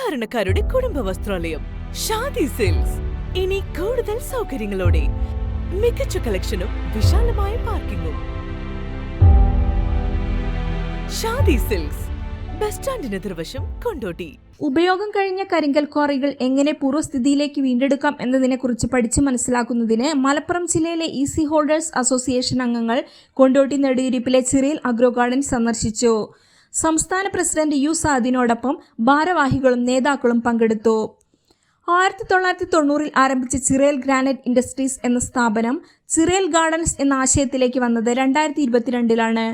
സാധാരണക്കാരുടെ കുടുംബ വസ്ത്രാലയം ഷാദി സിൽക്സ്. ഇനി കൂടുതൽ സൗകര്യങ്ങളോടെ മികച്ച കളക്ഷനും വിശാലമായ പാർക്കിങ്ങും. ഷാദി സിൽക്സ്, ബസ് സ്റ്റാൻഡിന് എതിർവശം, കൊണ്ടോട്ടി. ഉപയോഗം കഴിഞ്ഞ കരിങ്കൽ ക്വാറികൾ എങ്ങനെ പൂർവ്വസ്ഥിതിയിലേക്ക് വീണ്ടെടുക്കാം എന്നതിനെക്കുറിച്ച് പഠിച്ചു മനസ്സിലാക്കുന്നതിന് മലപ്പുറം ജില്ലയിലെ ഈസി ഹോൾഡേഴ്സ് അസോസിയേഷൻ അംഗങ്ങൾ കൊണ്ടോട്ടി നെടുയിരിപ്പിലെ ചിറയിൽ അഗ്രോ ഗാർഡൻ സന്ദർശിച്ചു. സംസ്ഥാന പ്രസിഡന്റ് യു സാദിനോടൊപ്പം ഭാരവാഹികളും നേതാക്കളും പങ്കെടുത്തു. 1990 ആരംഭിച്ച ചിറയിൽ ഗ്രാനൈറ്റ് ഇൻഡസ്ട്രീസ് എന്ന സ്ഥാപനം ചിറയിൽ ഗാർഡൻസ് എന്ന ആശയത്തിലേക്ക് വന്നത് 2022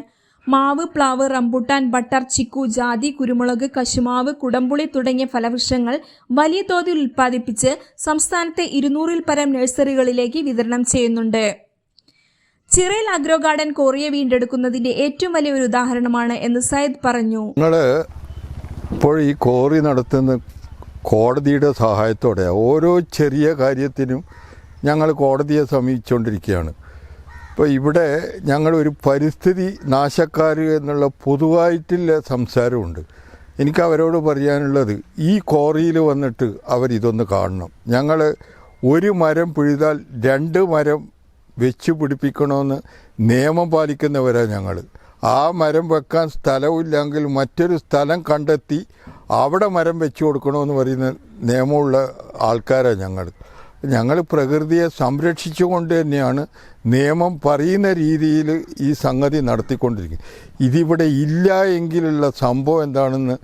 മാവ്, പ്ലാവ്, റംബുട്ടാൻ, ബട്ടർ, ചിക്കു, ജാതി, കുരുമുളക്, കശുമാവ്, കുടംപുളി തുടങ്ങിയ ഫലവൃക്ഷങ്ങൾ വലിയ തോതിൽ ഉൽപ്പാദിപ്പിച്ച് സംസ്ഥാനത്തെ 200-ൽ പരം നഴ്സറികളിലേക്ക് വിതരണം ചെയ്യുന്നുണ്ട്. ചിറയിൽ അഗ്രോ ഗാർഡൻ കോറിയെ വീണ്ടെടുക്കുന്നതിന്റെ ഏറ്റവും വലിയ ഒരു ഉദാഹരണമാണ് എന്ന് സയ്യിദ് പറഞ്ഞു. ഇപ്പോൾ ഈ കോറി നടത്തുന്ന കോടതിയുടെ സഹായത്തോടെ ഓരോ ചെറിയ കാര്യത്തിനും ഞങ്ങൾ കോടതിയെ സമീപിച്ചുകൊണ്ടിരിക്കുകയാണ്. ഇപ്പോൾ ഇവിടെ ഞങ്ങളൊരു പരിസ്ഥിതി നാശക്കാർ എന്നുള്ള പൊതുവായിട്ടുള്ള സംസാരമുണ്ട്. എനിക്ക് അവരോട് പറയാനുള്ളത്, ഈ കോറിയിൽ വന്നിട്ട് അവരിതൊന്ന് കാണണം. ഞങ്ങൾ ഒരു മരം പിഴുതാൽ 2 മരം വെച്ച് പിടിപ്പിക്കണമെന്ന് നിയമം പാലിക്കുന്നവരാണ് ഞങ്ങൾ. ആ മരം വെക്കാൻ സ്ഥലമില്ലെങ്കിൽ മറ്റൊരു സ്ഥലം കണ്ടെത്തി അവിടെ മരം വെച്ച് കൊടുക്കണമെന്ന് പറയുന്ന നിയമമുള്ള ആൾക്കാരാണ് ഞങ്ങൾ പ്രകൃതിയെ സംരക്ഷിച്ചുകൊണ്ട് തന്നെയാണ് നിയമം പറയുന്ന രീതിയിൽ ഈ സംഗതി നടത്തിക്കൊണ്ടിരിക്കുന്നത്. ഇതിവിടെ ഇല്ല എങ്കിലുള്ള സംഭവം എന്താണെന്ന്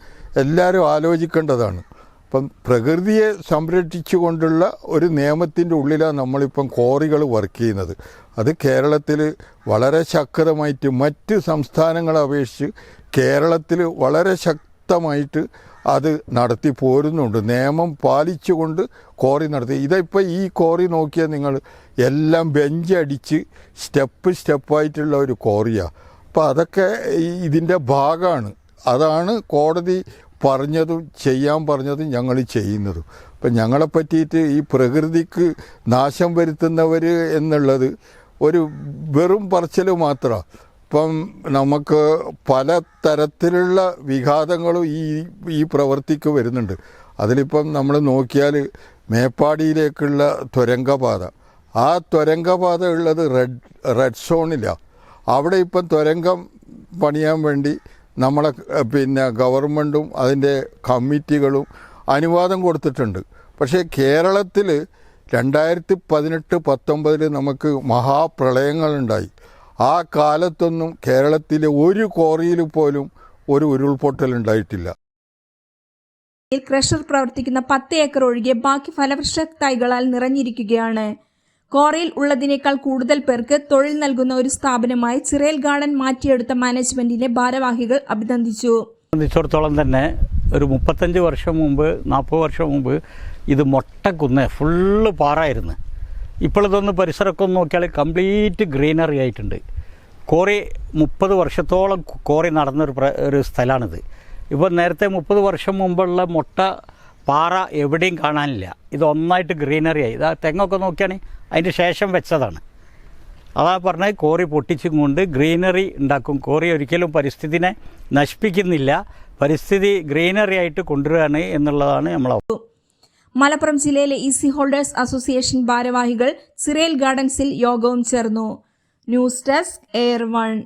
എല്ലാവരും ആലോചിക്കേണ്ടതാണ്. അപ്പം പ്രകൃതിയെ സംരക്ഷിച്ചുകൊണ്ടുള്ള ഒരു നിയമത്തിൻ്റെ ഉള്ളിലാണ് നമ്മളിപ്പം കോറികൾ വർക്ക് ചെയ്യുന്നത്. അത് കേരളത്തിൽ വളരെ ശക്തമായിട്ട് മറ്റ് സംസ്ഥാനങ്ങളെ അപേക്ഷിച്ച് കേരളത്തിൽ വളരെ ശക്തമായിട്ട് അത് നടത്തി പോരുന്നുണ്ട്. നിയമം പാലിച്ചുകൊണ്ട് കോറി നടത്തി. ഇതിപ്പോൾ ഈ കോറി നോക്കിയാൽ നിങ്ങൾ എല്ലാം ബെഞ്ചടിച്ച് സ്റ്റെപ്പായിട്ടുള്ള ഒരു കോറിയാണ്. അപ്പോൾ അതൊക്കെ ഇതിൻ്റെ ഭാഗമാണ്. അതാണ് കോടതി പറഞ്ഞതും ചെയ്യാൻ പറഞ്ഞതും ഞങ്ങൾ ചെയ്യുന്നതും. അപ്പം ഞങ്ങളെ പറ്റിയിട്ട് ഈ പ്രകൃതിക്ക് നാശം വരുത്തുന്നവർ എന്നുള്ളത് ഒരു വെറും പറച്ചിൽ മാത്രമാണ്. ഇപ്പം നമുക്ക് പല തരത്തിലുള്ള വിഘാതങ്ങളും ഈ പ്രവൃത്തിക്ക് വരുന്നുണ്ട്. അതിലിപ്പം നമ്മൾ നോക്കിയാൽ മേപ്പാടിയിലേക്കുള്ള തുരങ്കപാത, ആ തുരങ്കപാത ഉള്ളത് റെഡ് സോണിലാണ്. അവിടെ ഇപ്പം തുരങ്കം പണിയാൻ വേണ്ടി നമ്മളെ ഗവൺമെൻറ്റും അതിൻ്റെ കമ്മിറ്റികളും അനുവാദം കൊടുത്തിട്ടുണ്ട്. പക്ഷേ കേരളത്തിൽ 2018-19 നമുക്ക് മഹാപ്രളയങ്ങളുണ്ടായി. ആ കാലത്തൊന്നും കേരളത്തിലെ ഒരു കോറിയിൽ പോലും ഒരു ഉരുൾപൊട്ടൽ ഉണ്ടായിട്ടില്ല. ക്രഷർ പ്രവർത്തിക്കുന്ന 10 ഏക്കർ ഒഴികെ ബാക്കി ഫലവൃക്ഷ തൈകളാൽ നിറഞ്ഞിരിക്കുകയാണ്. കോറിയിൽ ഉള്ളതിനേക്കാൾ കൂടുതൽ പേർക്ക് തൊഴിൽ നൽകുന്ന ഒരു സ്ഥാപനമായി ചിറയിൽ ഗാർഡൻ മാറ്റിയെടുത്ത മാനേജ്മെന്റിനെ ഭാരവാഹികൾ അഭിനന്ദിച്ചു. സംബന്ധിച്ചിടത്തോളം തന്നെ ഒരു 35 വർഷം മുമ്പ് 40 വർഷം മുമ്പ് ഇത് മൊട്ടക്കുന്ന് ഫുള്ള് പാറായിരുന്നു. ഇപ്പോൾ ഇതൊന്ന് പരിസരമൊക്കെ ഒന്ന് നോക്കിയാൽ കംപ്ലീറ്റ് ഗ്രീനറി ആയിട്ടുണ്ട്. കോറി 30 വർഷത്തോളം കോറി നടന്നൊരു സ്ഥലമാണിത്. ഇപ്പോൾ നേരത്തെ 30 വർഷം മുമ്പുള്ള മൊട്ട പാറ എവിടെയും കാണാനില്ല. ഇത് ഒന്നായിട്ട് ഗ്രീനറി ആയി. ഇതാ തെങ്ങൊക്കെ നോക്കിയാണെങ്കിൽ അതിൻ്റെ ശേഷം വെച്ചതാണ്. അതാ പറഞ്ഞത്, കോറി പൊട്ടിച്ചും കൊണ്ട് ഗ്രീനറി ഉണ്ടാക്കും. കോറി ഒരിക്കലും പരിസ്ഥിതിനെ നശിപ്പിക്കുന്നില്ല, പരിസ്ഥിതി ഗ്രീനറി ആയിട്ട് കൊണ്ടുവരികയാണ് എന്നുള്ളതാണ് നമ്മളെ. മലപ്പുറം ജില്ലയിലെ ഈസി ഹോൾഡേഴ്സ് അസോസിയേഷൻ ഭാരവാഹികൾ ചിറയിൽ ഗാർഡൻസിൽ യോഗവും ചേർന്നു. News desk, air 1.